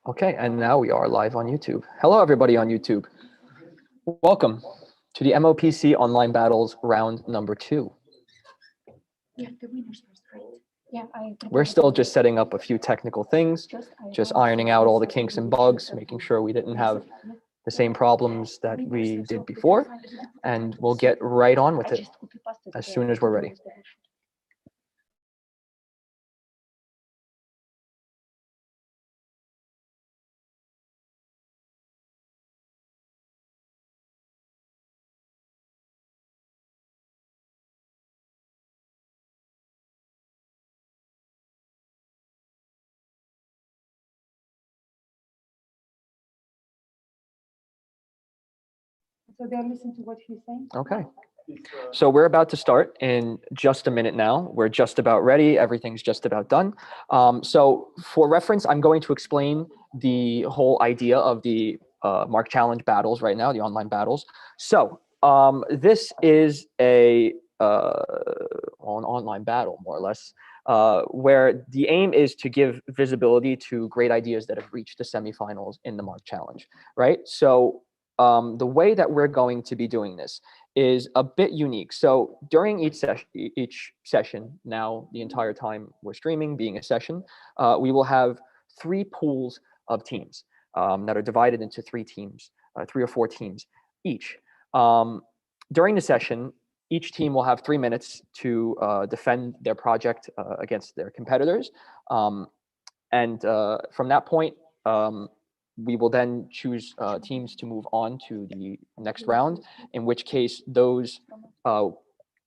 Okay, and now we are live on YouTube. Hello, everybody on YouTube. Welcome to the MOPC Online Battles round number 2. Yeah, the winners first, right? Yeah, We're still just setting up a few technical things, just ironing out all the kinks and bugs, making sure we didn't have the same problems that we did before, and we'll get right on with it as soon as we're ready. So they're listening to what he's saying. Okay. So we're about to start in just a minute now. We're just about ready. Everything's just about done. So for reference, I'm going to explain the whole idea of the Mark Challenge battles right now, the online battles. So this is an online battle, more or less, where the aim is to give visibility to great ideas that have reached the semifinals in the Mark Challenge, right? So the way that we're going to be doing this is a bit unique. So during each session, now the entire time we're streaming, being a session, we will have 3 pools of teams that are divided into 3 teams, 3 or 4 teams each. During the session, each team will have 3 minutes to defend their project against their competitors. And from that point, we will then choose teams to move on to the next round, in which case those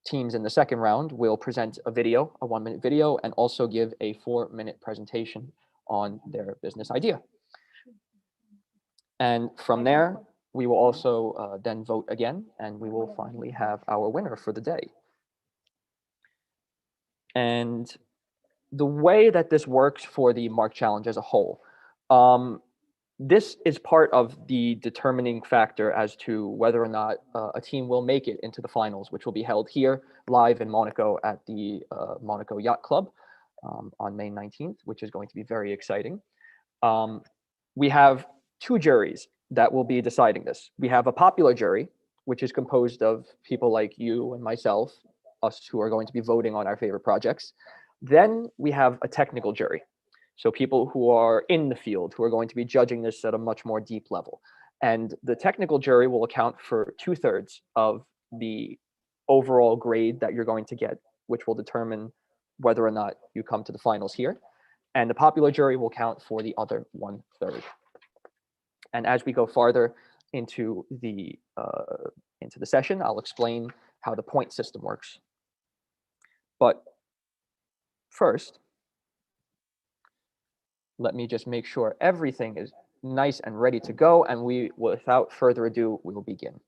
teams in the second round will present a video, a 1-minute video, and also give a 4-minute presentation on their business idea. And from there, we will also then vote again, and we will finally have our winner for the day. And the way that this works for the Mark Challenge as a whole, this is part of the determining factor as to whether or not a team will make it into the finals, which will be held here live in Monaco at the Monaco Yacht Club on May 19th, which is going to be very exciting. We have 2 juries that will be deciding this. We have a popular jury, which is composed of people like you and myself, us who are going to be voting on our favorite projects. Then we have a technical jury. So people who are in the field, who are going to be judging this at a much more deep level. And the technical jury will account for 2/3 of the overall grade that you're going to get, which will determine whether or not you come to the finals here. And the popular jury will count for the other 1/3. And as we go farther into the session, I'll explain how the point system works. But first, let me just make sure everything is nice and ready to go, and without further ado, we will begin.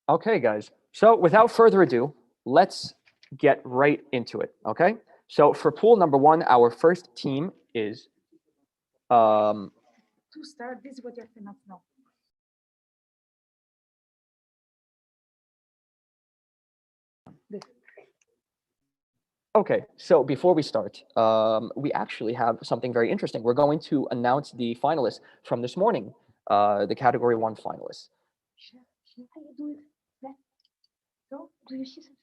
Okay, guys. So without further ado, let's get right into it, okay? So for pool number 1, our first team is To start, this is what you have to know. Okay, so before we start, we actually have something very interesting. We're going to announce the finalists from this morning, the category 1 finalists. Should I do it? That? So, do you see something?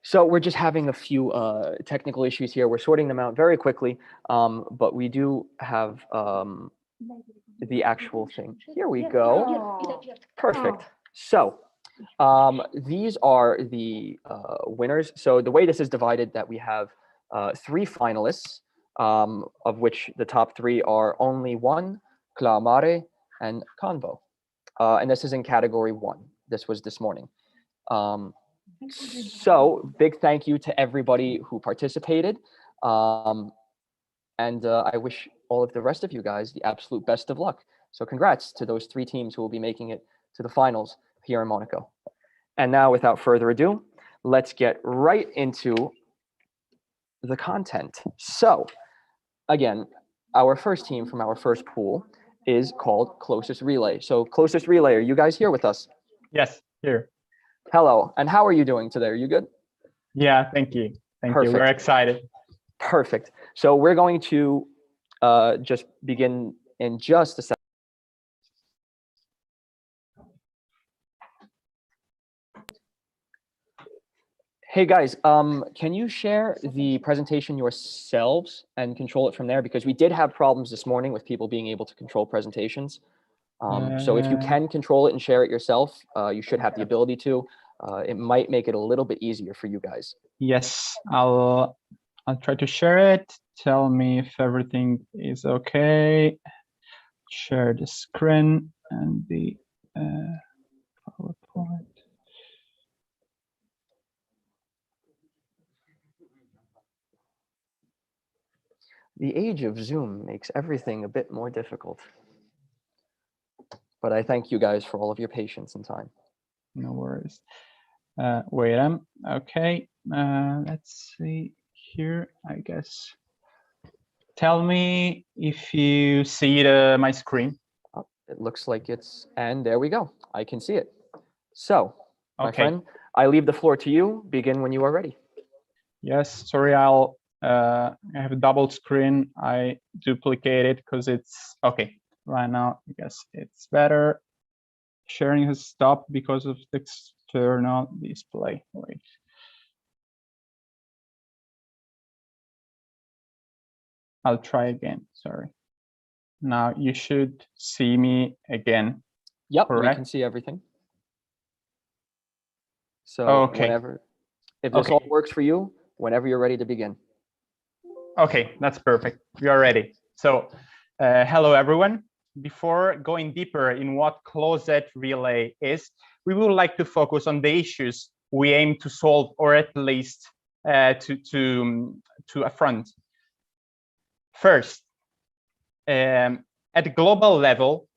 So we're just having a few technical issues here. We're sorting them out very quickly, but we do have the actual thing. Here we go. Perfect. So these are the winners. So the way this is divided, that we have 3 finalists, of which the top 3 are Only One, Claamare, and Convo. And this is in category 1. This was this morning. So big thank you to everybody who participated. And I wish all of the rest of you guys the absolute best of luck. So congrats to those 3 teams who will be making it to the finals here in Monaco. And now, without further ado, let's get right into the content. So again, our first team from our first pool is called Closest Relay. So Closest Relay, are you guys here with us? Yes, here. Hello, and how are you doing today? Are you good? Yeah, thank you. Thank you. We're Perfect. excited. Perfect. So we're going to just begin in just a second. Hey guys, can you share the presentation yourselves and control it from there? Because we did have problems this morning with people being able to control presentations. So if you can control it and share it yourself, you should have the ability to. It might make it a little bit easier for you guys. Yes, I'll try to share it. Tell me if everything is okay. Share the screen and the PowerPoint. The age of Zoom makes everything a bit more difficult. But I thank you guys for all of your patience and time. No worries. Wait, okay. Let's see here, I guess. Tell me if you see my screen. Oh, it looks like it's, and there we go. I can see it. So, my friend, I leave the floor to you. Begin when you are ready. Yes, sorry, I have a double screen. I duplicate it because it's okay. Right now, I guess it's better. Sharing has stopped because of the external display. Wait. I'll try again, sorry. Now you should see me again. Yep, correct? We can see everything. So okay. Whenever, if this all works for you, whenever you're ready to begin. Okay, that's perfect. We are ready. So hello, everyone. Before going deeper in what Closest Relay is, we would like to focus on the issues we aim to solve, or at least to affront. First, at the global level,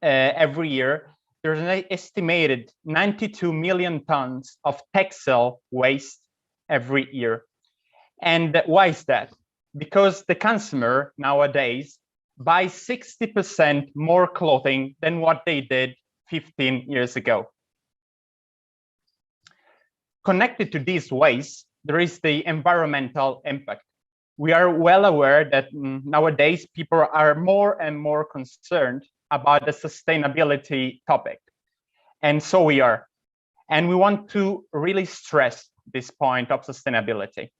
every year, there's an estimated 92 million tons of textile waste every year. And why is that? Because the consumer nowadays buys 60% more clothing than what they did 15 years ago. Connected to this waste, there is the environmental impact. We are well aware that nowadays people are more and more concerned about the sustainability topic. And so we are. And we want to really stress this point of sustainability.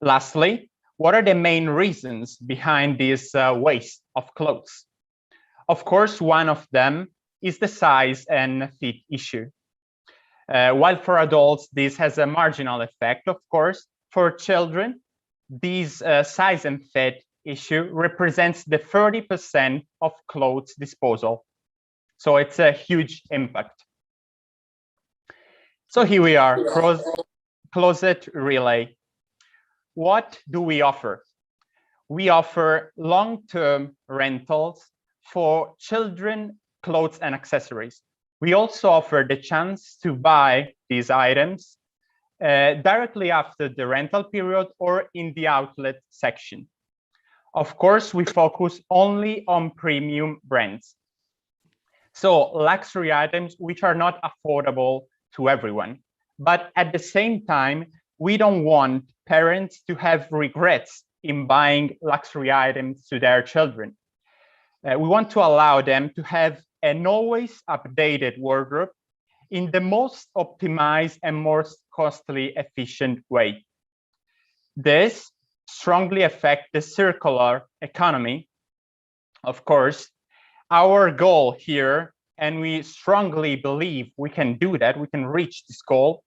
Lastly, what are the main reasons behind this waste of clothes? Of course, one of them is the size and fit issue. While for adults, this has a marginal effect, of course, for children, this size and fit issue represents the 30% of clothes disposal. So it's a huge impact. So here we are, Closest Relay. What do we offer? We offer long-term rentals for children, clothes, and accessories. We also offer the chance to buy these items directly after the rental period or in the outlet section. Of course, we focus only on premium brands. So luxury items which are not affordable to everyone. But at the same time, we don't want parents to have regrets in buying luxury items to their children. We want to allow them to have an always updated wardrobe in the most optimized and most costly efficient way. This strongly affects the circular economy. Of course, our goal here, and we strongly believe we can do that, we can reach this goal,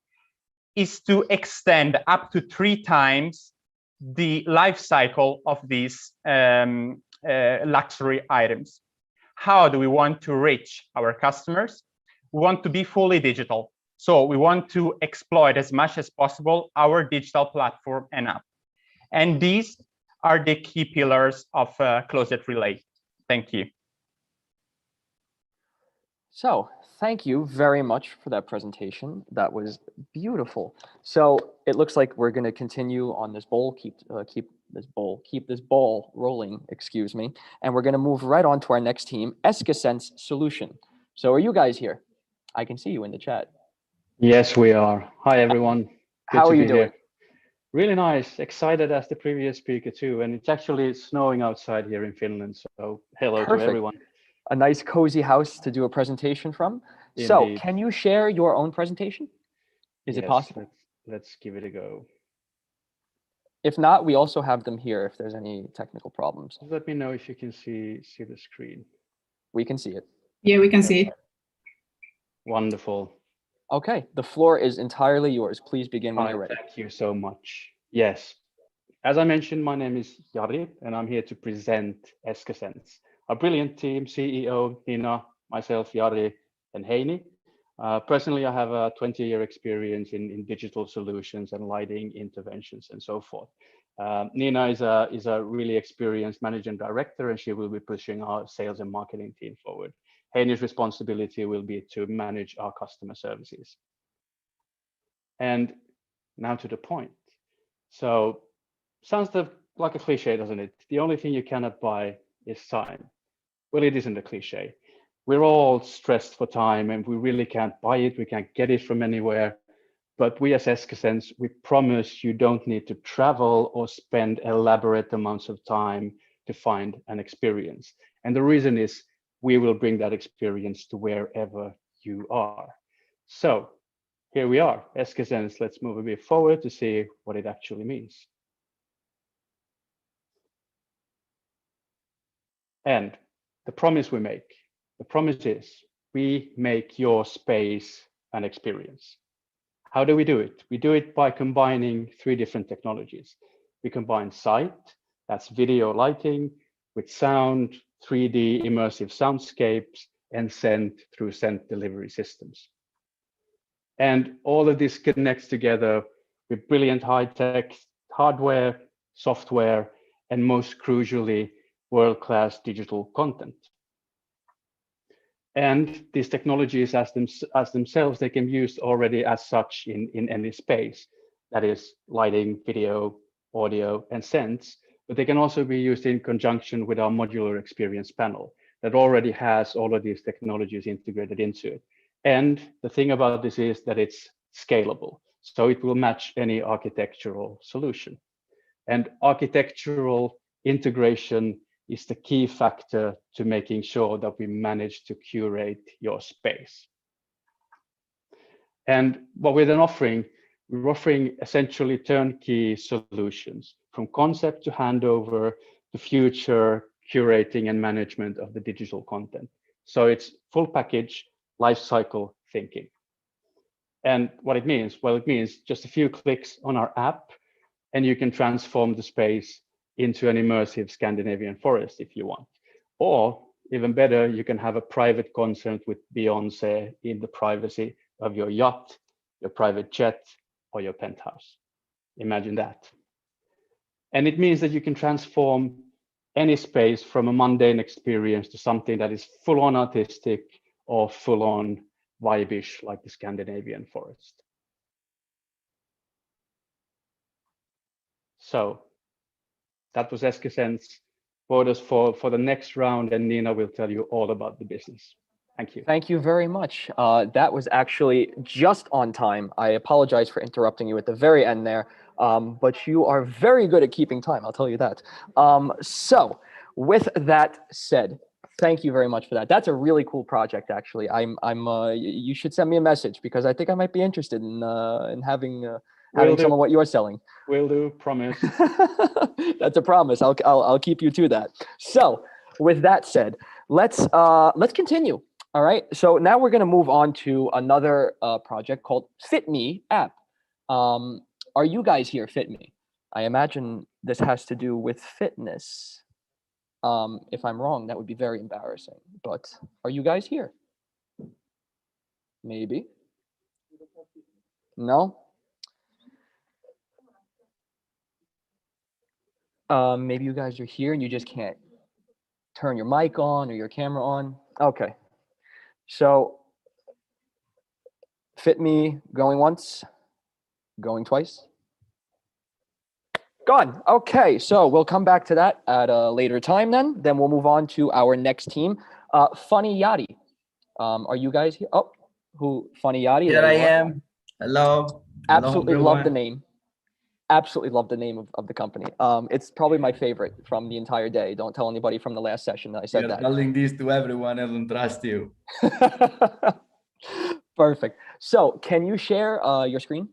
is to extend up to 3 times the life cycle of these luxury items. How do we want to reach our customers? we want to be fully digital. So we want to exploit as much as possible our digital platform and app. And these are the key pillars of Closet Relay. Thank you. So thank you very much for that presentation. That was beautiful. So it looks like we're going to continue on this bowl, keep this ball rolling, excuse me. And we're going to move right on to our next team, Escasense Solution. So are you guys here? I can see you in the chat. Yes, we are. Hi, everyone. Good How to are you be doing? here. Really nice. Excited as the previous speaker too. And it's actually snowing outside here in Finland. So hello to Perfect. everyone. A nice cozy house to do a presentation from. So Indeed. can you share your own presentation? Is it Yes, possible? Let's give it a go. If not, we also have them here if there's any technical problems. Let me know if you can see the screen. We can see it. Yeah, we can see. Wonderful. Okay, the floor is entirely yours. Please begin when Hi, you're ready. thank you so much. Yes. As I mentioned, my name is Jari, and I'm here to present Escasense, a brilliant team, CEO, Nina, myself, Jari, and Heini. Personally, I have a 20-year experience in digital solutions and lighting interventions and so forth. Nina is a really experienced managing director, and she will be pushing our sales and marketing team forward. Heini's responsibility will be to manage our customer services. And now to the point. So sounds like a cliche, doesn't it? The only thing you cannot buy is time. Well, it isn't a cliche. We're all stressed for time and we really can't buy it. We can't get it from anywhere. But we as Escasense, we promise you don't need to travel or spend elaborate amounts of time to find an experience. And the reason is we will bring that experience to wherever you are. So here we are, Escasense. Let's move a bit forward to see what it actually means. And the promise we make, the promise is we make your space an experience. How do we do it? We do it by combining 3 different technologies. We combine sight, that's video lighting, with sound, 3D immersive soundscapes, and scent through scent delivery systems. And all of this connects together with brilliant high-tech hardware, software, and most crucially, world-class digital content. And these technologies as themselves, they can be used already as such in any space. That is lighting, video, audio, and scents, but they can also be used in conjunction with our modular experience panel that already has all of these technologies integrated into it. And the thing about this is that it's scalable. So it will match any architectural solution. And architectural integration is the key factor to making sure that we manage to curate your space. And what we're then offering, we're offering essentially turnkey solutions from concept to handover to future curating and management of the digital content. So it's full package life cycle thinking. And what it means, well, it means just a few clicks on our app and you can transform the space into an immersive Scandinavian forest if you want. Or even better, you can have a private concert with Beyonce in the privacy of your yacht, your private jet, or your penthouse. Imagine that. And it means that you can transform any space from a mundane experience to something that is full-on artistic or full-on vibe-ish like the Scandinavian forest. So that was Escasense. Vote us for the next round, and Nina will tell you all about the business. Thank you. Thank you very much. That was actually just on time. I apologize for interrupting you at the very end there, but you are very good at keeping time, I'll tell you that. So with that said, thank you very much for that. That's a really cool project, actually. You should send me a message because I think I might be interested in having some of what you're selling. Will do, promise. That's a promise. I'll keep you to that. So with that said, let's continue. All right. So now we're going to move on to another project called FitMe app. Are you guys here, FitMe? I imagine this has to do with fitness. If I'm wrong, that would be very embarrassing. But are you guys here? Maybe. No? Maybe you guys are here and you just can't turn your mic on or your camera on. Okay. So, Fit Me going once, going twice. Gone. Okay, so we'll come back to that at a later time then. Then we'll move on to our next team. Funny Yachty. Are you guys here? Oh, Funny Yachty? Here there I you are. am. Hello. Absolutely love the everyone. name. Absolutely love the name of the company. It's probably my favorite from the entire day. Don't tell anybody from the last session that I said You're that. telling this to everyone. I don't trust you. Perfect. So can you share your screen?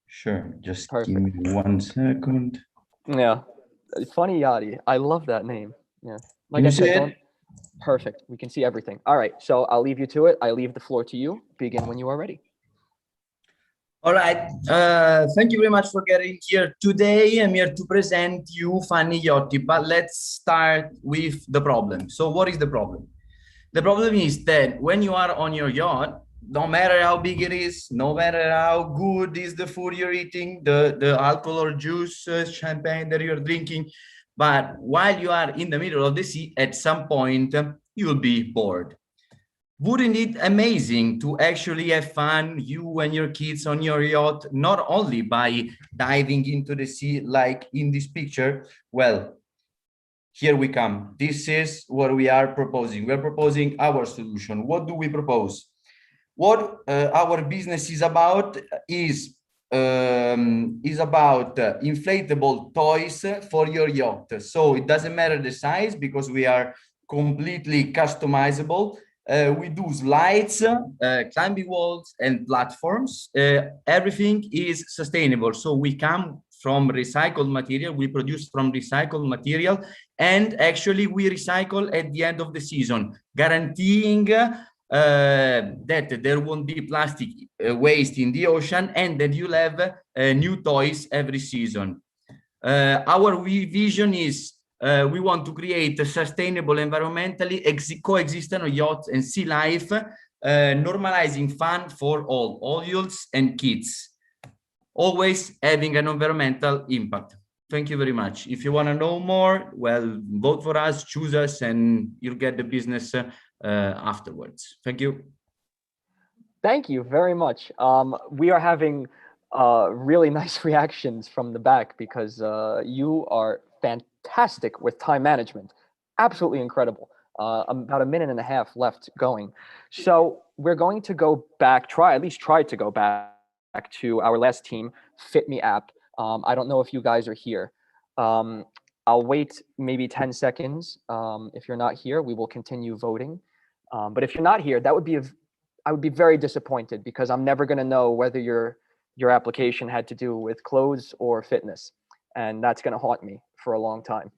Sure. Just Perfect. give me 1 second. Yeah. Funny Yachty. I love that name. Yeah. Like You I said, see it? don't. Perfect. We can see everything. All right. So I'll leave you to it. I leave the floor to you. Begin when you are ready. All right. Thank you very much for getting here today. I'm here to present you Funny Yachty, but let's start with the problem. So what is the problem? The problem is that when you are on your yacht, no matter how big it is, no matter how good is the food you're eating, the alcohol or juice, champagne that you're drinking, but while you are in the middle of the sea, at some point, you'll be bored. Wouldn't it amazing to actually have fun, you and your kids on your yacht, not only by diving into the sea like in this picture? Well, here we come. This is what we are proposing. We're proposing our solution. What do we propose? What our business is about is about inflatable toys for your yacht. So it doesn't matter the size because we are completely customizable. We do slides, climbing walls, and platforms. Everything is sustainable. So we come from recycled material. We produce from recycled material, and actually we recycle at the end of the season, guaranteeing that there won't be plastic waste in the ocean, and that you'll have new toys every season. Our vision is we want to create a sustainable, environmentally coexistent on yachts and sea life, normalizing fun for all adults and kids, always having an environmental impact. Thank you very much. If you want to know more, well, vote for us, choose us, and you'll get the business afterwards. Thank you. Thank you very much. We are having really nice reactions from the back because you are fantastic with time management. Absolutely incredible. About a minute and a half left going. So we're going to go back, at least try to go back to our last team, Fit Me app. I don't know if you guys are here. I'll wait maybe 10 seconds. If you're not here, we will continue voting. But if you're not here, I would be very disappointed because I'm never going to know whether your application had to do with clothes or fitness. And that's going to haunt me for a long time.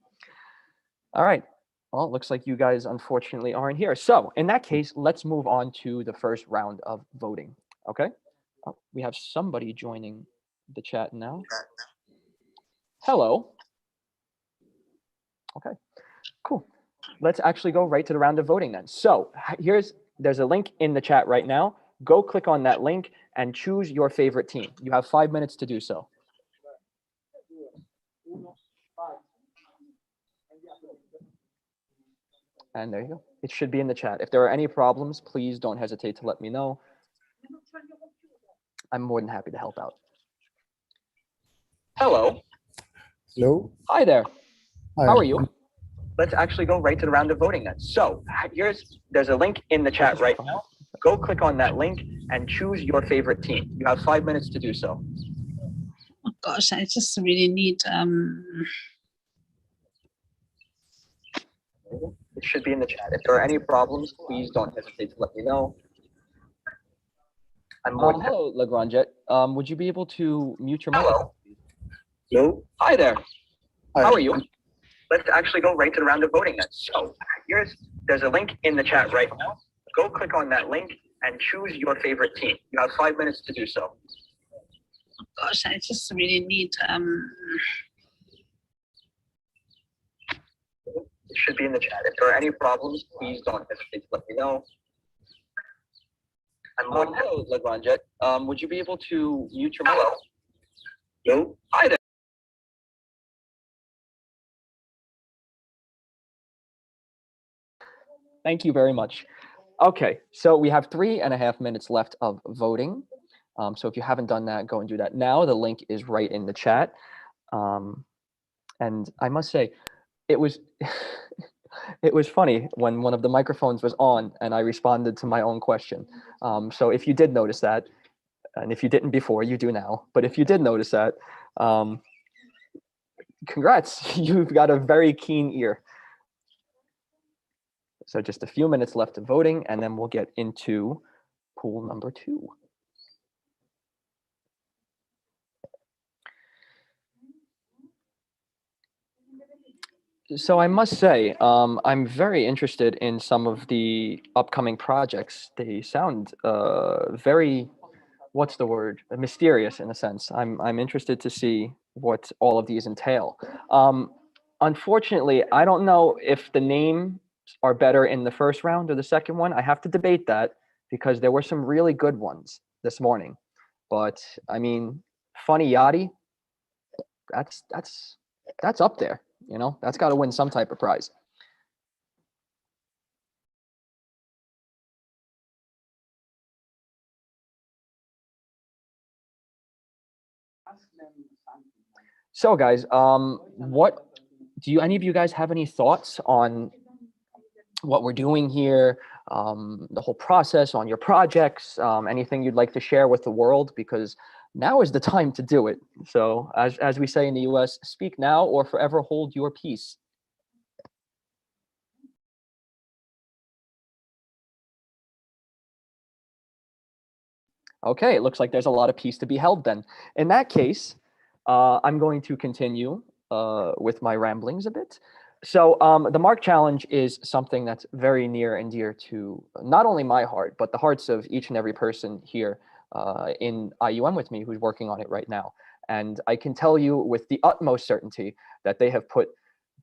All right. Well, it looks like you guys unfortunately aren't here. So in that case, let's move on to the first round of voting. Okay. Oh, we have somebody joining the chat now. Hello. Okay, cool. Let's actually go right to the round of voting then. So there's a link in the chat right now. Go click on that link and choose your favorite team. You have 5 minutes to do so. And there you go. It should be in the chat. If there are any problems, please don't hesitate to let me know. I'm more than happy to help out. Hello. Hello. Hi there. Hi. How are you? Let's actually go right to the round of voting then. So there's a link in the chat right now. Go click on that link and choose your favorite team. You have 5 minutes to do so. Oh gosh, I just really need It should be in the chat. If there are any problems, please don't hesitate to let me know. Hello, Legrandjet. Would you be able to mute your mic? Hello. Hi there. Hi. How are you? Let's actually go right to the round of voting then. So there's a link in the chat right now. Go click on that link and choose your favorite team. You have 5 minutes to do so. oh gosh, I just really need It should be in the chat. If there are any problems, please don't hesitate to let me know. Hello, Lagranjet. Would you be able to mute your mic? No. Hi there. Thank you very much. Okay, so we have 3.5 minutes left of voting. So if you haven't done that, go and do that now. The link is right in the chat. And I must say, it was it was funny when one of the microphones was on and I responded to my own question. So if you did notice that, and if you didn't before, you do now. But if you did notice that, congrats, you've got a very keen ear. So just a few minutes left of voting, and then we'll get into pool number 2. So I must say, I'm very interested in some of the upcoming projects. They sound very, what's the word? Mysterious in a sense. I'm interested to see what all of these entail. Unfortunately, I don't know if the names are better in the first round or the second one. I have to debate that because there were some really good ones this morning. But I mean, Funny Yachty, that's up there. You know, that's got to win some type of prize. So guys, what do any of you guys have any thoughts on what we're doing here, the whole process, on your projects, anything you'd like to share with the world? Because now is the time to do it. So as we say in the US, speak now or forever hold your peace. Okay, it looks like there's a lot of peace to be held then. In that case, I'm going to continue with my ramblings a bit. So the Mark Challenge is something that's very near and dear to not only my heart, but the hearts of each and every person here in IUM with me who's working on it right now. And I can tell you with the utmost certainty that they have put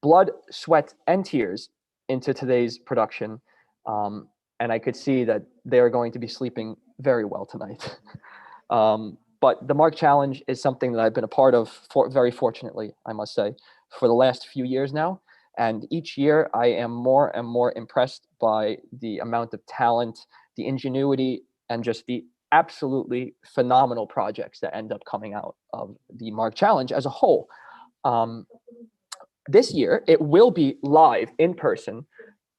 blood, sweat, and tears into today's production. And I could see that they're going to be sleeping very well tonight. But the Mark Challenge is something that I've been a part of, very fortunately, I must say, for the last few years now. And each year I am more and more impressed by the amount of talent, the ingenuity, and just the absolutely phenomenal projects that end up coming out of the Mark Challenge as a whole. This year, it will be live in person,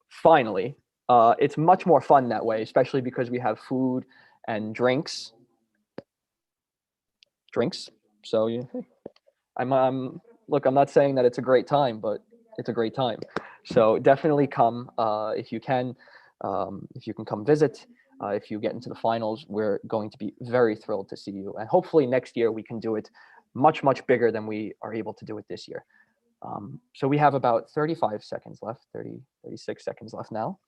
finally. It's much more fun that way, especially because we have food and drinks. So look, I'm not saying that it's a great time, but it's a great time. So definitely come if you can come visit. If you get into the finals, we're going to be very thrilled to see you. And hopefully next year we can do it much, much bigger than we are able to do it this year. So we have about 35 seconds left, 36 seconds left now.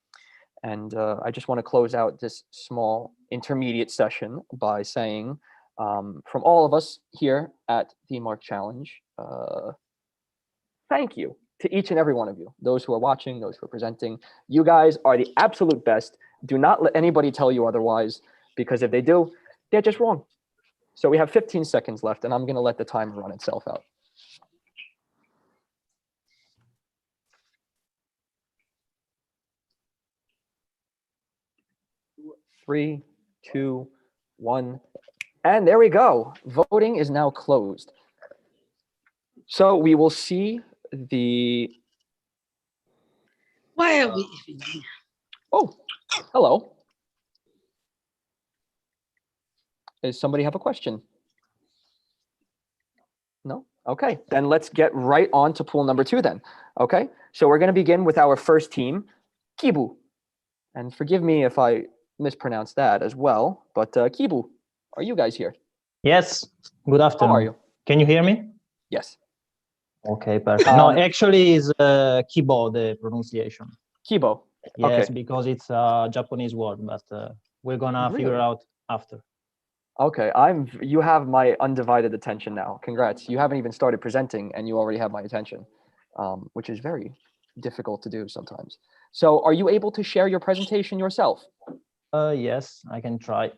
And I just want to close out this small intermediate session by saying, from all of us here at the Mark Challenge, thank you to each and every one of you, those who are watching, those who are presenting. You guys are the absolute best. Do not let anybody tell you otherwise, because if they do, they're just wrong. So we have 15 seconds left, and I'm going to let the timer run itself out. 3, 2, 1. And there we go. Voting is now closed. So we will see the... Why are we? Oh, hello. Does somebody have a question? No? Okay, then let's get right on to pool number 2 then. Okay, so we're going to begin with our first team, Kibu. And forgive me if I mispronounce that as well, but Kibu, are you guys here? Yes, good afternoon. How are you? Can you hear me? Yes. Okay, perfect. No, actually it's Kibo, the pronunciation. Kibo. Yes, Okay. because it's a Japanese word, but we're gonna figure Really? out after. Okay, you have my undivided attention now. Congrats. You haven't even started presenting and you already have my attention, which is very difficult to do sometimes. So are you able to share your presentation yourself? Yes, I can try.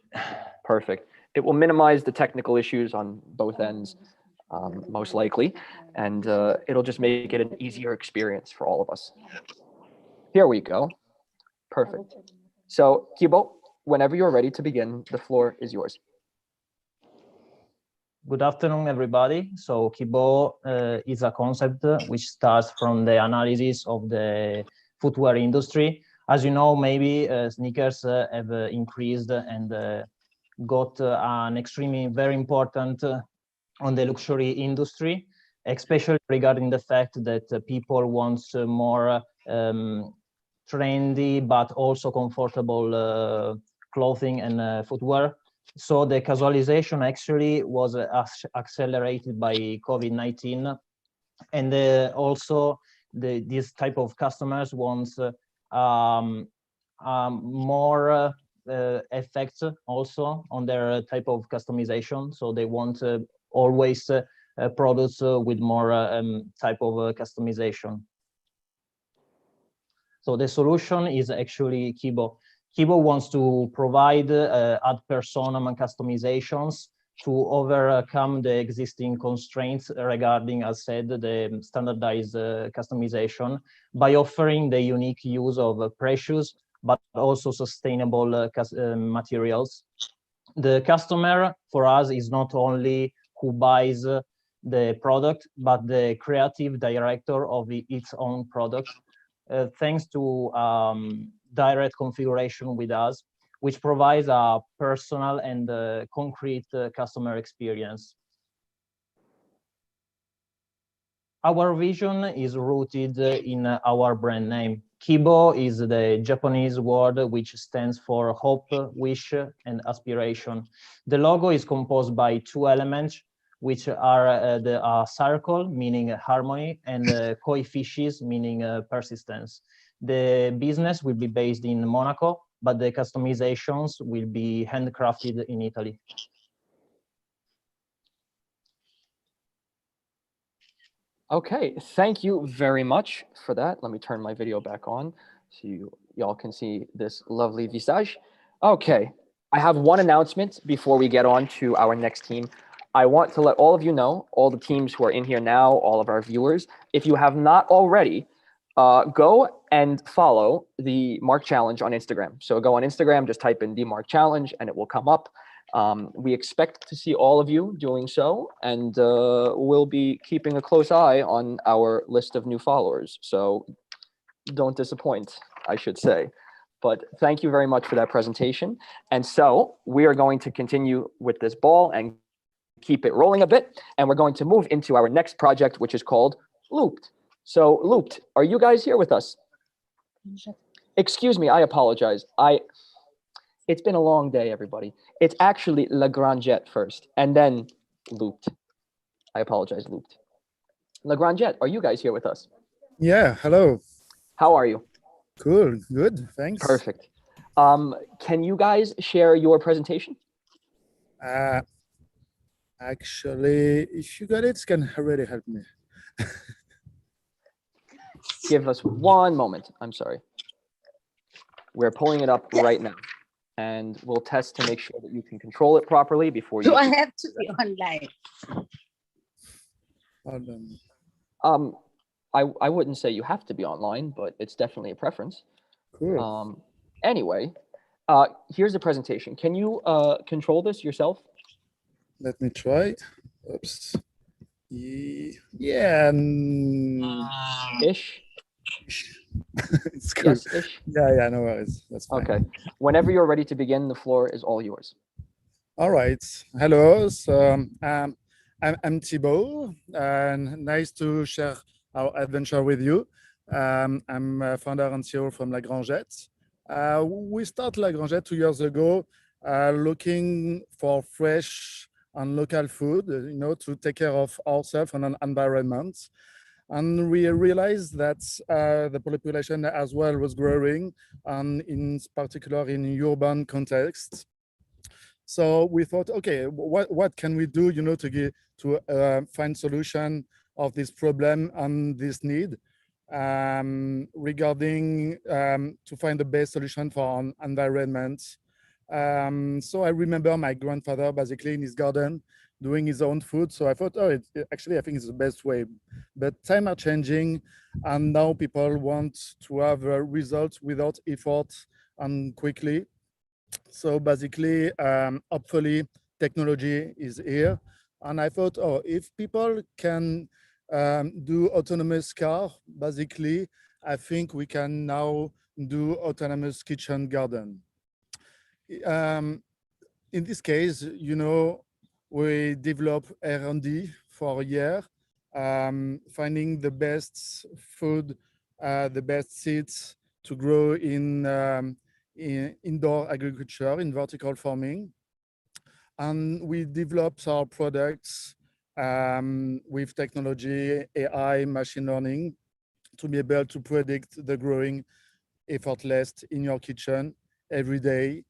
Perfect. It will minimize the technical issues on both ends, most likely, and it'll just make it an easier experience for all of us. Here we go. Perfect. So, Kibo, whenever you're ready to begin, the floor is yours. Good afternoon, everybody. So Kibo is a concept which starts from the analysis of the footwear industry. As you know, maybe sneakers have increased and got an extremely very important on the luxury industry, especially regarding the fact that people want more trendy but also comfortable clothing and footwear. So the casualization actually was accelerated by COVID-19, and also this type of customers wants more effects also on their type of customization. So they want always products with more type of customization. So the solution is actually Kibo. Kibo wants to provide ad personam customizations to overcome the existing constraints regarding, as said, the standardized customization by offering the unique use of precious but also sustainable materials. The customer for us is not only who buys the product, but the creative director of its own product, thanks to direct configuration with us, which provides a personal and concrete customer experience. Our vision is rooted in our brand name. Kibo is the Japanese word which stands for hope, wish, and aspiration. The logo is composed by two elements, which are the circle, meaning harmony, and koi fishes, meaning persistence. The business will be based in Monaco, but the customizations will be handcrafted in Italy. Okay, thank you very much for that. Let me turn my video back on so y'all can see this lovely visage. Okay, I have one announcement before we get on to our next team. I want to let all of you know, all the teams who are in here now, all of our viewers, if you have not already, go and follow the Mark Challenge on Instagram. So go on Instagram, just type in the Mark Challenge and it will come up. We expect to see all of you doing so, and we'll be keeping a close eye on our list of new followers. So don't disappoint, I should say. But thank you very much for that presentation. And so we are going to continue with this ball and keep it rolling a bit. And we're going to move into our next project, which is called Looped. So Looped, are you guys here with us? Excuse me, I apologize. It's been a long day, everybody. It's actually La Grangette first, and then Looped. I apologize, Looped. La Grangette, are you guys here with us? Yeah, hello. How are you? Cool, good, thanks. Perfect. Can you guys share your presentation? Actually, if you got it, it can really help me. Give us one moment. I'm sorry. We're pulling it up right now. And we'll test to make sure that you can control it properly before you. Do I have to be online? Hold on. I wouldn't say you have to be online, but it's definitely a preference. Cool. Anyway, here's the presentation. Can you control this yourself? Let me try. Oops. Yeah. Ish. It's cool. Yes, ish. Yeah, no worries. That's fine. Okay. Whenever you're ready to begin, the floor is all yours. All right. Hello. So I'm Thibaut, and nice to share our adventure with you. I'm a founder and CEO from La Grangette. We started La Grangette 2 years ago, looking for fresh and local food, to take care of ourselves and an environment. And we realized that the population as well was growing, and in particular in urban context. So we thought, okay, what can we do, to find solution of this problem and this need? regarding to find the best solution for an environment. So I remember my grandfather basically in his garden doing his own food. So I thought, oh, actually, I think it's the best way. But time are changing, and now people want to have results without effort and quickly. So basically, hopefully, technology is here. And I thought, oh, if people can do autonomous car, basically, I think we can now do autonomous kitchen garden. In this case, you know, we develop R&D for a year, finding the best food, the best seeds to grow in indoor agriculture, in vertical farming. And we developed our products with technology, AI, machine learning, to be able to predict the growing effortless in your kitchen every day.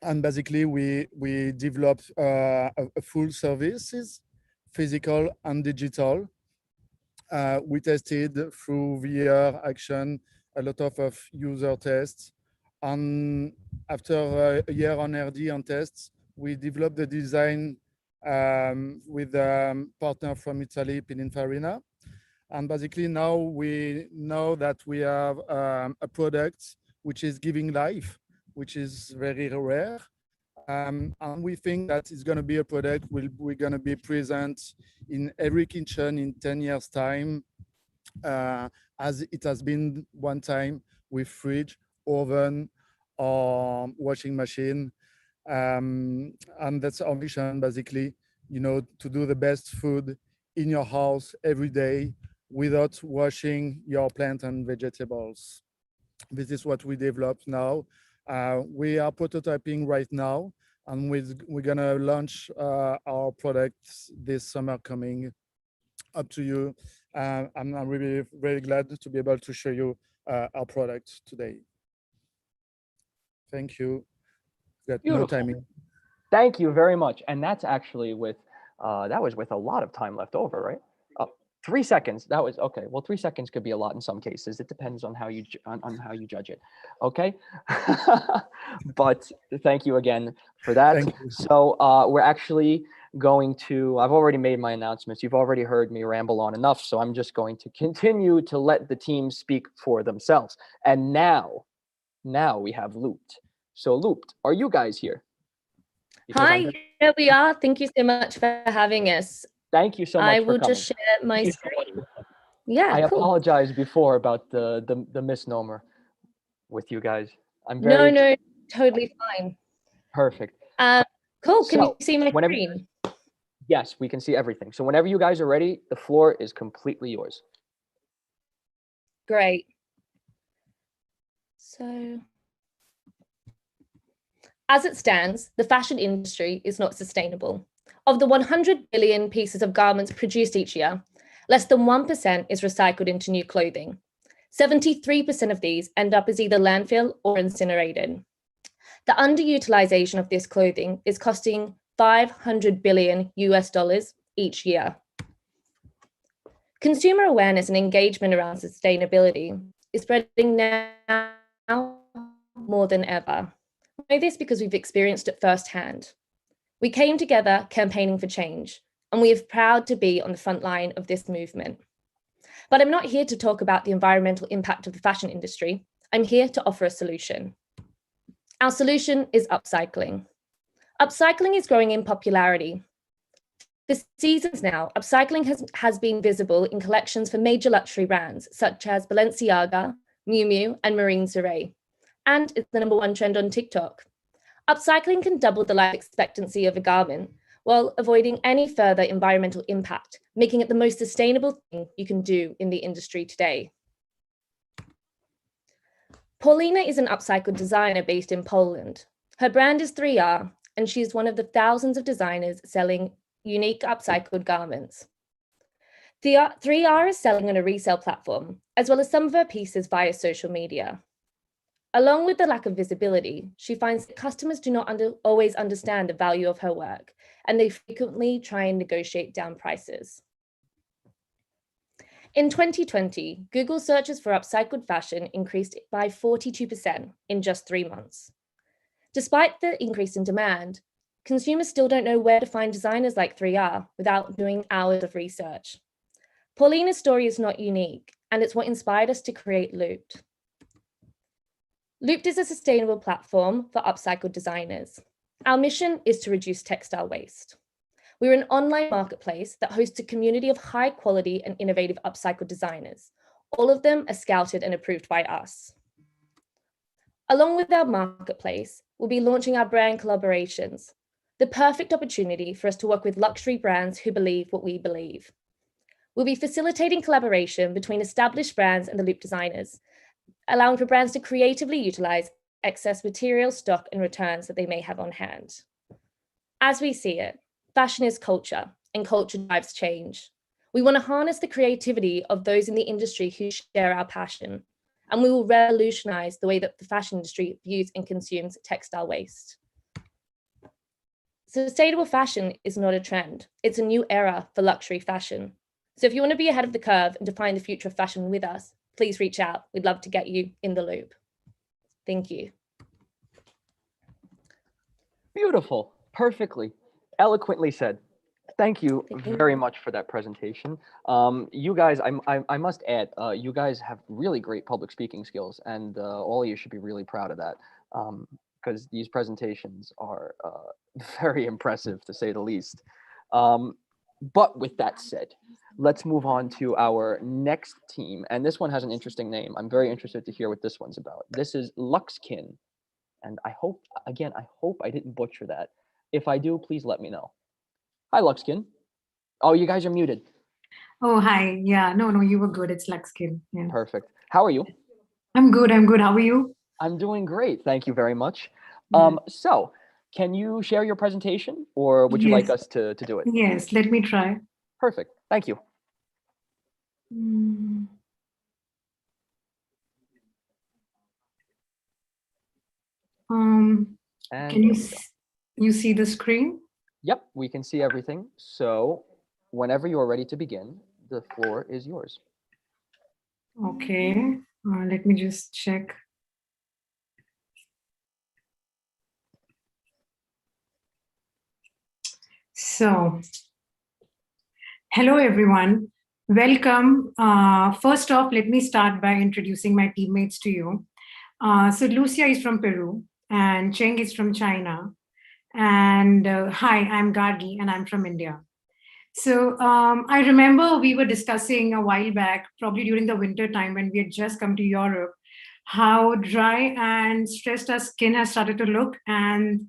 And basically, we developed a full services, physical and digital. We tested through VR action, a lot of user tests. And after a year on RD and tests, we developed the design with a partner from Italy, Pininfarina. And basically now we know that we have a product which is giving life, which is very rare. And we think that it's going to be a product we're going to be present in every kitchen in 10 years time, as it has been one time with fridge, oven, or washing machine. And that's our mission, basically, you know, to do the best food in your house every day without washing your plant and vegetables. This is what we developed now. We are prototyping right now, and we're gonna launch our products this summer coming up to you. I'm really very glad to be able to show you our product today. Thank you. Got no Beautiful. timing. Thank you very much. And that's actually with, that was with a lot of time left over, right? 3 seconds. That was okay. Well, 3 seconds could be a lot in some cases. It depends on how you on how you judge it. Okay. But thank you again for that. Thank you. So we're actually going to, I've already made my announcements. You've already heard me ramble on enough. So I'm just going to continue to let the team speak for themselves. And now we have Looped. So Looped, are you guys here? Because Hi, here we are. Thank you so much for having us. Thank you so much I for will coming. just share my screen. Yeah, I cool. apologize before about the misnomer with you guys. I'm No, very no, totally fine. perfect. Cool. Can So, you see my whenever- screen? Yes, we can see everything. So whenever you guys are ready, the floor is completely yours. Great. So, as it stands, the fashion industry is not sustainable. Of the 100 billion pieces of garments produced each year, less than 1% is recycled into new clothing. 73% of these end up as either landfill or incinerated. The underutilization of this clothing is costing $500 billion each year. Consumer awareness and engagement around sustainability is spreading now more than ever. I know this because we've experienced it firsthand. We came together campaigning for change, and we are proud to be on the front line of this movement. But I'm not here to talk about the environmental impact of the fashion industry. I'm here to offer a solution. Our solution is upcycling. Upcycling is growing in popularity. For seasons now, upcycling has been visible in collections for major luxury brands such as Balenciaga, Miu Miu, and Marine Serre. And it's the #1 trend on TikTok. Upcycling can double the life expectancy of a garment while avoiding any further environmental impact, making it the most sustainable thing you can do in the industry today. Paulina is an upcycled designer based in Poland. Her brand is 3R, and she's one of the thousands of designers selling unique upcycled garments. 3R is selling on a resale platform, as well as some of her pieces via social media. Along with the lack of visibility, she finds that customers do not always understand the value of her work, and they frequently try and negotiate down prices. In 2020, Google searches for upcycled fashion increased by 42% in just 3 months. Despite the increase in demand, consumers still don't know where to find designers like 3R without doing hours of research. Paulina's story is not unique, and it's what inspired us to create Looped. Looped is a sustainable platform for upcycled designers. Our mission is to reduce textile waste. We're an online marketplace that hosts a community of high quality and innovative upcycled designers. All of them are scouted and approved by us. Along with our marketplace, we'll be launching our brand collaborations, the perfect opportunity for us to work with luxury brands who believe what we believe. We'll be facilitating collaboration between established brands and the Loop designers, allowing for brands to creatively utilize excess material, stock, and returns that they may have on hand. As we see it, fashion is culture, and culture drives change. We want to harness the creativity of those in the industry who share our passion, and we will revolutionize the way that the fashion industry views and consumes textile waste. Sustainable fashion is not a trend. It's a new era for luxury fashion. So if you want to be ahead of the curve and define the future of fashion with us, please reach out. We'd love to get you in the loop. Thank you. Beautiful, perfectly, eloquently said. Thank you very much for that presentation. You guys, I must add, you guys have really great public speaking skills, and all of you should be really proud of that, because these presentations are very impressive, to say the least. But with that said, let's move on to our next team, and this one has an interesting name. I'm very interested to hear what this one's about. This is Luxkin, and I hope I didn't butcher that. If I do, please let me know. Hi, Luxkin. Oh, you guys are muted. Oh, hi. Yeah, no, you were good. It's Luxkin. Yeah. Perfect. How are you? I'm good. How are you? I'm doing great. Thank you very much. Yeah. So can you share your presentation, or would you like us to do it? Yes, let me try. Perfect. Thank you. And Can you see the screen? Yep, we can see everything. So whenever you're ready to begin, the floor is yours. Okay, let me just check. So, hello everyone. Welcome. First off, let me start by introducing my teammates to you. So Lucia is from Peru and Cheng is from China. And hi, I'm Gargi and I'm from India. So I remember we were discussing a while back, probably during the winter time when we had just come to Europe, how dry and stressed our skin has started to look. And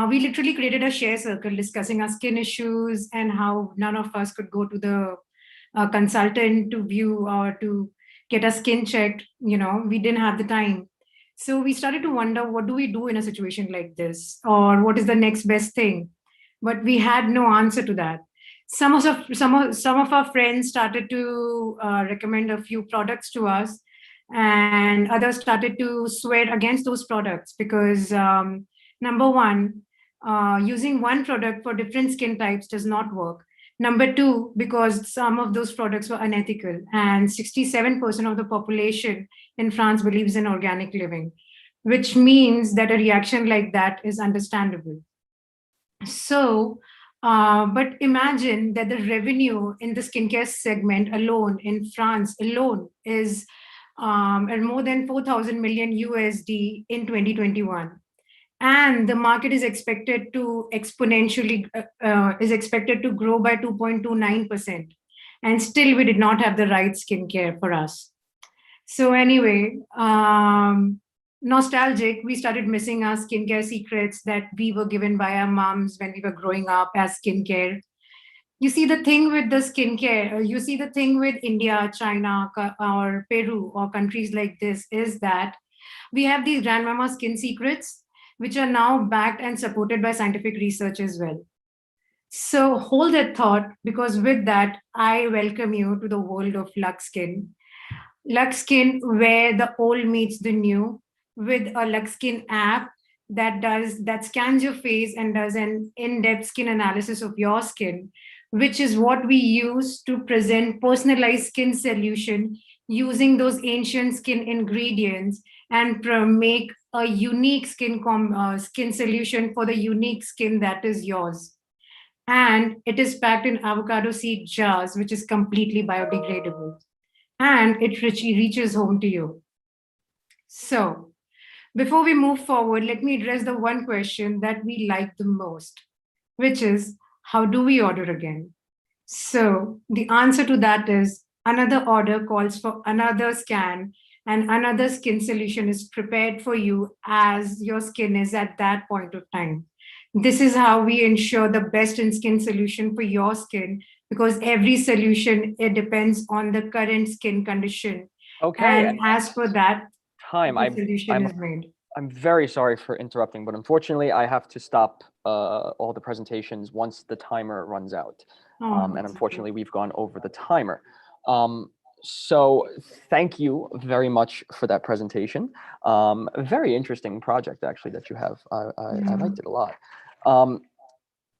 we literally created a share circle discussing our skin issues and how none of us could go to the consultant to view or to get our skin checked. You know, we didn't have the time. So we started to wonder, what do we do in a situation like this? Or what is the next best thing? But we had no answer to that. Some of our friends started to recommend a few products to us, and others started to swear against those products because number one, using one product for different skin types does not work. Number two, because some of those products were unethical, and 67% of the population in France believes in organic living, which means that a reaction like that is understandable. So, but imagine that the revenue in the skincare segment alone in France alone is more than 4,000 million USD in 2021. And the market is expected to exponentially, is expected to grow by 2.29%. And still we did not have the right skincare for us. So anyway, nostalgic, we started missing our skincare secrets that we were given by our moms when we were growing up as skincare. You see, the thing with the skincare, you see the thing with India, China, or Peru, or countries like this is that we have these grandmama skin secrets, which are now backed and supported by scientific research as well. So hold that thought, because with that, I welcome you to the world of Luxkin. Luxkin, where the old meets the new, with a Luxkin app that scans your face and does an in-depth skin analysis of your skin, which is what we use to present personalized skin solution using those ancient skin ingredients and make a unique skin solution for the unique skin that is yours. And it is packed in avocado seed jars, which is completely biodegradable. And it reaches home to you. So before we move forward, let me address the one question that we like the most, which is, how do we order again? So the answer to that is, another order calls for another scan, and another skin solution is prepared for you as your skin is at that point of time. This is how we ensure the best in skin solution for your skin, because every solution, it depends on the current skin condition. Okay. And as per that, Time. the solution is made. I'm very sorry for interrupting, but unfortunately, I have to stop all the presentations once the timer runs out. And unfortunately, we've gone over the timer. So thank you very much for that presentation. A very interesting project, actually, that you have. I liked it a lot.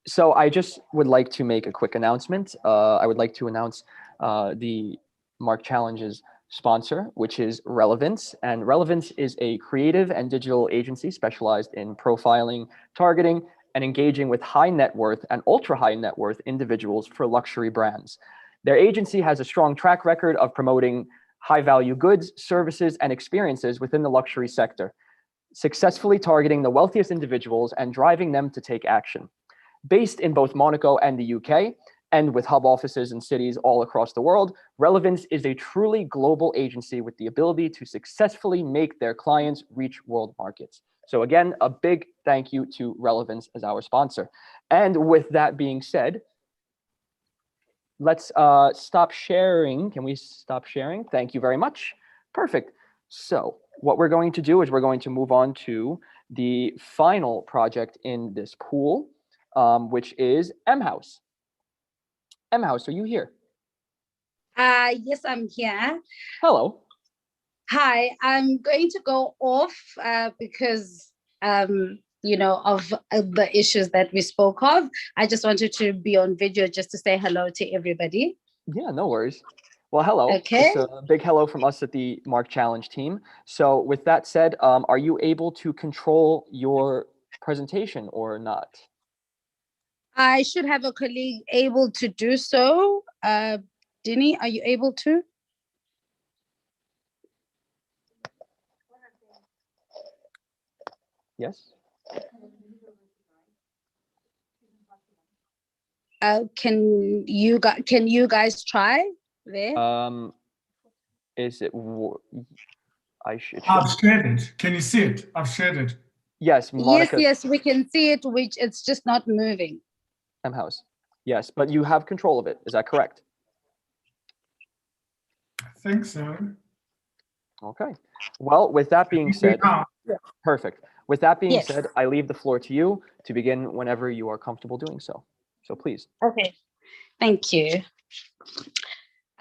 So I just would like to make a quick announcement. I would like to announce the Mark Challenge's sponsor, which is Relevance. And Relevance is a creative and digital agency specialized in profiling, targeting, and engaging with high net worth and ultra high net worth individuals for luxury brands. Their agency has a strong track record of promoting high value goods, services, and experiences within the luxury sector, successfully targeting the wealthiest individuals and driving them to take action. Based in both Monaco and the UK, and with hub offices in cities all across the world, Relevance is a truly global agency with the ability to successfully make their clients reach world markets. So again, a big thank you to Relevance as our sponsor. And with that being said, let's stop sharing. Can we stop sharing? Thank you very much. Perfect. So what we're going to do is we're going to move on to the final project in this pool, which is Mhouse. Mhouse, are you here? Yes, I'm here. Hello. Hi, I'm going to go off because, you know, of the issues that we spoke of. I just wanted to be on video just to say hello to everybody. Yeah, no worries. Well, hello. Okay. It's a big hello from us at the Mark Challenge team. So with that said, are you able to control your presentation or not? I should have a colleague able to do so. Dini, are you able to? Yes. Can you guys try there? Is it? I should. I've shared it. Can you see it? I've shared it. Yes, Monica. Yes, we can see it. Which it's just not moving. Mhouse. Yes, but you have control of it. Is that correct? I think so. Okay. Well, with that being said, perfect. With that being said, I leave the floor to you to begin whenever you are comfortable doing so. So please. Okay. Thank you.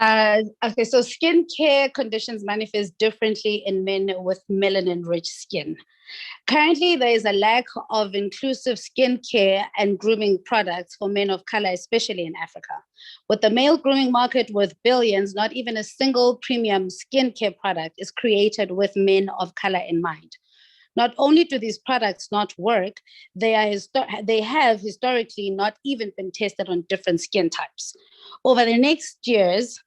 Okay, so skincare conditions manifest differently in men with melanin-rich skin. Currently, there is a lack of inclusive skincare and grooming products for men of color, especially in Africa. With the male grooming market with billions, not even a single premium skincare product is created with men of color in mind. Not only do these products not work, they have historically not even been tested on different skin types. Over the next years,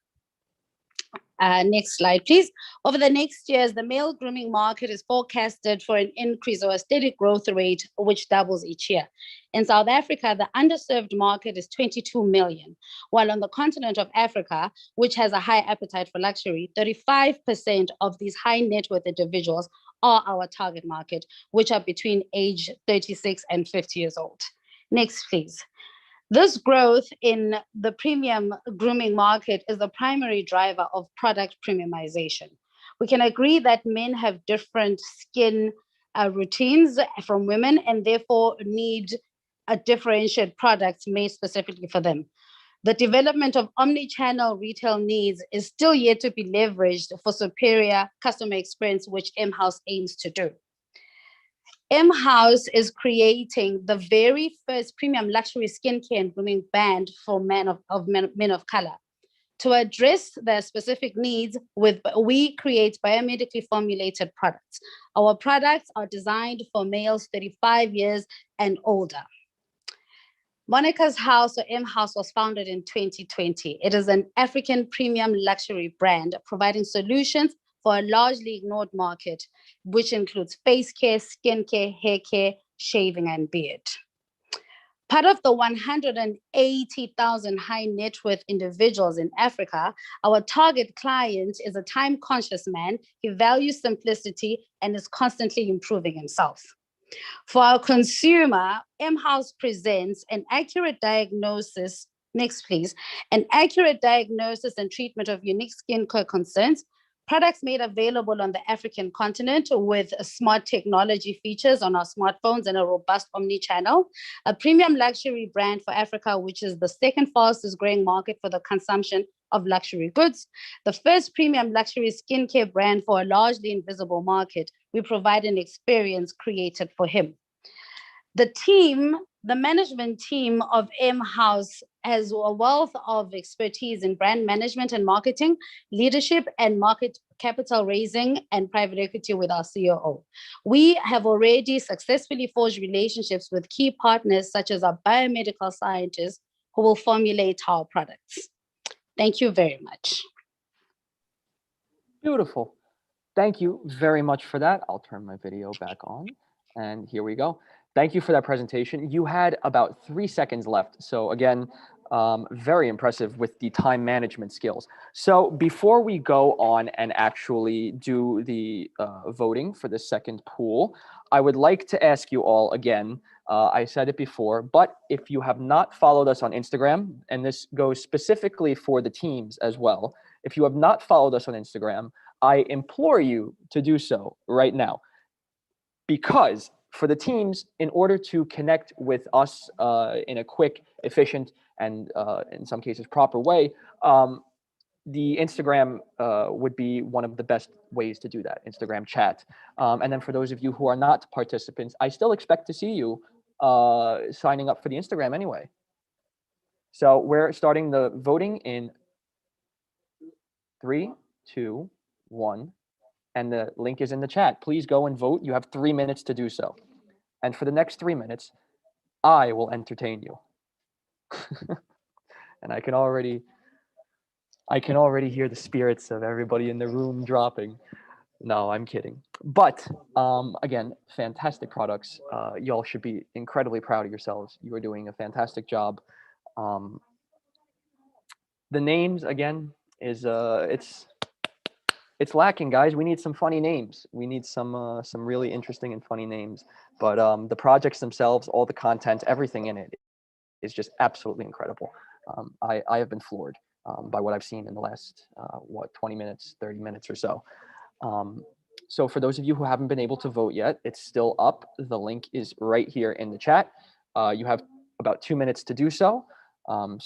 next slide, please. Over the next years, the male grooming market is forecasted for an increase or a steady growth rate, which doubles each year. In South Africa, the underserved market is 22 million, while on the continent of Africa, which has a high appetite for luxury, 35% of these high net worth individuals are our target market, which are between age 36 and 50 years old. Next, please. This growth in the premium grooming market is the primary driver of product premiumization. We can agree that men have different skin routines from women and therefore need a differentiated products made specifically for them. The development of omni-channel retail needs is still yet to be leveraged for superior customer experience, which Mhouse aims to do. M House is creating the very first premium luxury skincare and grooming brand for men of color. To address their specific needs, we create biomedically formulated products. Our products are designed for males 35 years and older. Monica's House, or M House, was founded in 2020. It is an African premium luxury brand providing solutions for a largely ignored market, which includes face care, skin care, hair care, shaving, and beard. Part of the 180,000 high net worth individuals in Africa, our target client is a time-conscious man. He values simplicity and is constantly improving himself. For our consumer, M House presents an accurate diagnosis, next please, an accurate diagnosis and treatment of unique skin care concerns, products made available on the African continent with smart technology features on our smartphones and a robust omni-channel, a premium luxury brand for Africa, which is the second fastest growing market for the consumption of luxury goods, the first premium luxury skincare brand for a largely invisible market. We provide an experience created for him. The management team of M House has a wealth of expertise in brand management and marketing, leadership and market capital raising, and private equity with our COO. We have already successfully forged relationships with key partners such as our biomedical scientists who will formulate our products. Thank you very much. Beautiful. Thank you very much for that. I'll turn my video back on, and here we go. Thank you for that presentation. You had about 3 seconds left. So again, very impressive with the time management skills. So before we go on and actually do the voting for the second pool, I would like to ask you all again, I said it before, but if you have not followed us on Instagram, and this goes specifically for the teams as well, if you have not followed us on Instagram, I implore you to do so right now. Because for the teams, in order to connect with us in a quick, efficient, and in some cases proper way, the Instagram would be one of the best ways to do that, Instagram chat. And then for those of you who are not participants, I still expect to see you signing up for the Instagram anyway. So we're starting the voting in 3, 2, 1. And the link is in the chat. Please go and vote. You have 3 minutes to do so. And for the next 3 minutes, I will entertain you. And I can already hear the spirits of everybody in the room dropping. No, I'm kidding. But again, fantastic products. Y'all should be incredibly proud of yourselves. You are doing a fantastic job. The names, again, is it's lacking, guys. We need some funny names. We need some really interesting and funny names. But the projects themselves, all the content, everything in it is just absolutely incredible. I have been floored by what I've seen in the last 20 minutes, 30 minutes or so. So for those of you who haven't been able to vote yet, it's still up. The link is right here in the chat. You have about 2 minutes to do so.